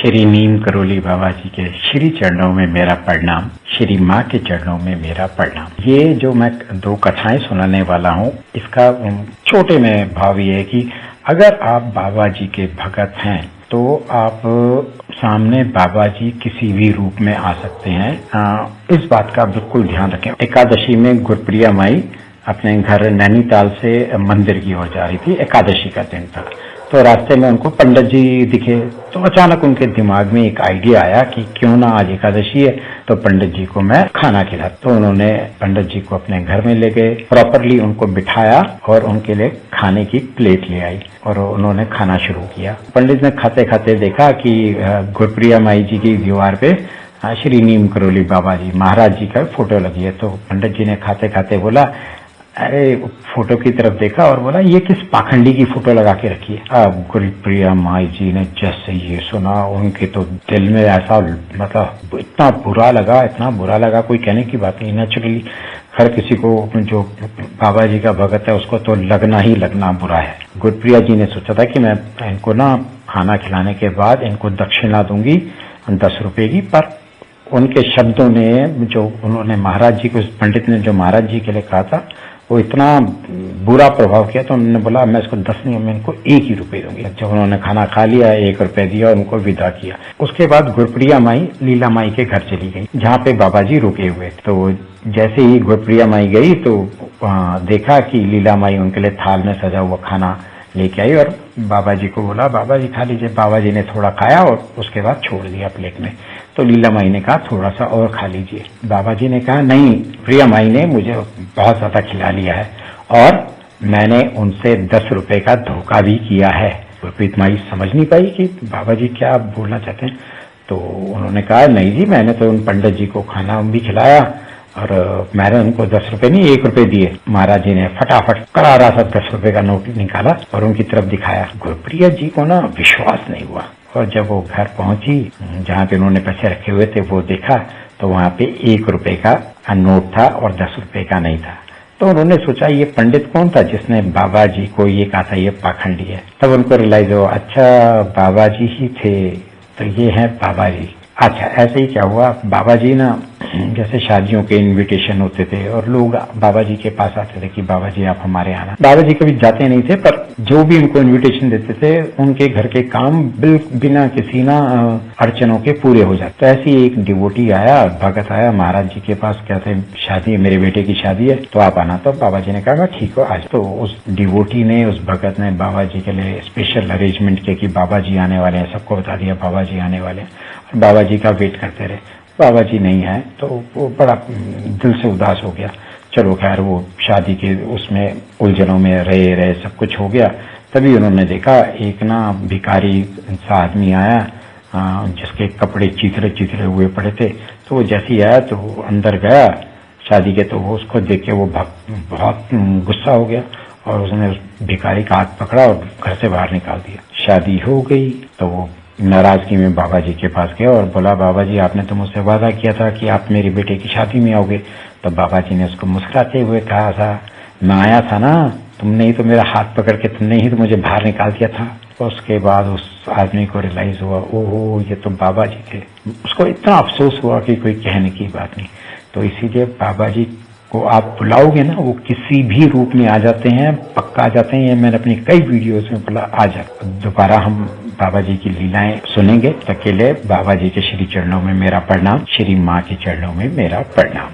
श्री नीम करोली बाबा जी के श्री चरणों में मेरा प्रणाम, श्री माँ के चरणों में मेरा प्रणाम। ये जो मैं दो कथाएं सुनाने वाला हूँ, इसका छोटे में भाव ये है कि अगर आप बाबा जी के भगत हैं तो आप सामने बाबा जी किसी भी रूप में आ सकते हैं। इस बात का बिल्कुल ध्यान रखें। एकादशी में गुरप्रिया माई अपने घर नैनीताल से मंदिर की ओर जा रही थी। एकादशी का दिन था, तो रास्ते में उनको पंडित जी दिखे, तो अचानक उनके दिमाग में एक आइडिया आया कि क्यों ना आज एकादशी है तो पंडित जी को मैं खाना खिला। तो उन्होंने पंडित जी को अपने घर में ले गए, प्रॉपरली उनको बिठाया और उनके लिए खाने की प्लेट ले आई और उन्होंने खाना शुरू किया। पंडित ने खाते खाते देखा कि गुरप्रिया माई जी की दीवार पे श्री नीम करोली बाबा जी महाराज जी का फोटो लगी है। तो पंडित जी ने खाते खाते बोला, अरे फोटो की तरफ देखा और बोला, ये किस पाखंडी की फोटो लगा के रखी है। अब गुरप्रिया माई जी ने जैसे ये सुना, उनके तो दिल में ऐसा मतलब इतना बुरा लगा, कोई कहने की बात नहीं। नेचुरली हर किसी को जो बाबा जी का भगत है उसको तो लगना ही लगना बुरा है। गुरप्रिया जी ने सोचा था कि मैं इनको ना खाना खिलाने के बाद इनको दक्षिणा दूंगी 10 रुपए की, पर उनके शब्दों ने जो उन्होंने महाराज जी को, पंडित ने जो महाराज जी के लिए कहा था, वो इतना बुरा प्रभाव किया। तो उन्होंने बोला, मैं इसको 10 नहीं, मैं इनको 1 ही रुपए दूंगी। जब उन्होंने खाना खा लिया, 1 रुपए दिया और उनको विदा किया। उसके बाद गुरप्रिया माई लीला माई के घर चली गई, जहाँ पे बाबा जी रुके हुए। तो जैसे ही गुरप्रिया माई गई तो देखा कि लीला माई उनके लिए थाल में सजा हुआ खाना लेके आई और बाबा जी को बोला, बाबा जी खा लीजिए। बाबा जी ने थोड़ा खाया और उसके बाद छोड़ दिया प्लेट में। तो लीला माई ने कहा, थोड़ा सा और खा लीजिए। बाबा जी ने कहा, नहीं, प्रिया माई ने मुझे बहुत ज्यादा खिला लिया है और मैंने उनसे 10 रुपए का धोखा भी किया है। गुरप्रीत माई समझ नहीं पाई कि बाबा जी क्या बोलना चाहते हैं। तो उन्होंने कहा, नहीं जी, मैंने तो उन पंडित जी को खाना भी खिलाया और मैंने उनको 10 रुपए नहीं 1 रुपए दिए। महाराज जी ने फटाफट करारा सा 10 रुपए का नोट निकाला और उनकी तरफ दिखाया। गुरप्रिया जी को ना विश्वास नहीं हुआ और जब वो घर पहुंची जहाँ पे उन्होंने पैसे रखे हुए थे, वो देखा तो वहाँ पे 1 रुपए का नोट था और 10 रुपए का नहीं था। तो उन्होंने सोचा, ये पंडित कौन था जिसने बाबा जी को ये कहा था ये पाखंडी है। तब उनको रियलाइज हुआ, अच्छा बाबा जी ही थे, तो ये है बाबा जी। अच्छा, ऐसे ही क्या हुआ, बाबा जी ना जैसे शादियों के इनविटेशन होते थे और लोग बाबा जी के पास आते थे कि बाबा जी आप हमारे आना। बाबा जी कभी जाते नहीं थे, पर जो भी उनको इनविटेशन देते थे उनके घर के काम बिना किसी ना अड़चनों के पूरे हो जाते। तो ऐसे ही एक डिवोटी आया, भगत आया महाराज जी के पास, कहते शादी है, मेरे बेटे की शादी है तो आप आना। तो बाबा जी ने कहा, ठीक हो आज। तो उस डिवोटी ने, उस भगत ने बाबा जी के लिए स्पेशल अरेंजमेंट किया कि बाबा जी आने वाले हैं, सबको बता दिया बाबा जी आने वाले हैं। बाबा जी का वेट करते रहे, बाबा जी नहीं है तो वो बड़ा दिल से उदास हो गया। चलो खैर, वो शादी के उसमें उलझनों में रहे सब कुछ हो गया। तभी उन्होंने देखा एक ना भिखारी सा आदमी आया जिसके कपड़े चिथरे हुए पड़े थे। तो वो जैसे ही आया तो वो अंदर गया शादी के, तो वो उसको देख के वो बहुत गुस्सा हो गया और उसने उस भिखारी का हाथ पकड़ा और घर से बाहर निकाल दिया। शादी हो गई तो वो नाराजगी में बाबा जी के पास गया और बोला, बाबा जी आपने तो मुझसे वादा किया था कि आप मेरे बेटे की शादी में आओगे। तो बाबा जी ने उसको मुस्कुराते हुए कहा था, मैं आया था ना, तुमने ही तो मेरा हाथ पकड़ के, तुमने ही तो मुझे बाहर निकाल दिया था। तो उसके बाद उस आदमी को रियलाइज हुआ, ओहो ये तो बाबा जी थे। उसको इतना अफसोस हुआ कि कोई कहने की बात नहीं। तो इसीलिए बाबा जी को आप बुलाओगे ना, वो किसी भी रूप में आ जाते हैं, पक्का आ जाते हैं। ये मैंने अपनी कई वीडियोस में बोला, आ जाते। दोबारा हम बाबा जी की लीलाएं सुनेंगे। तक के लिए बाबा जी के श्री चरणों में मेरा प्रणाम, श्री माँ के चरणों में मेरा प्रणाम।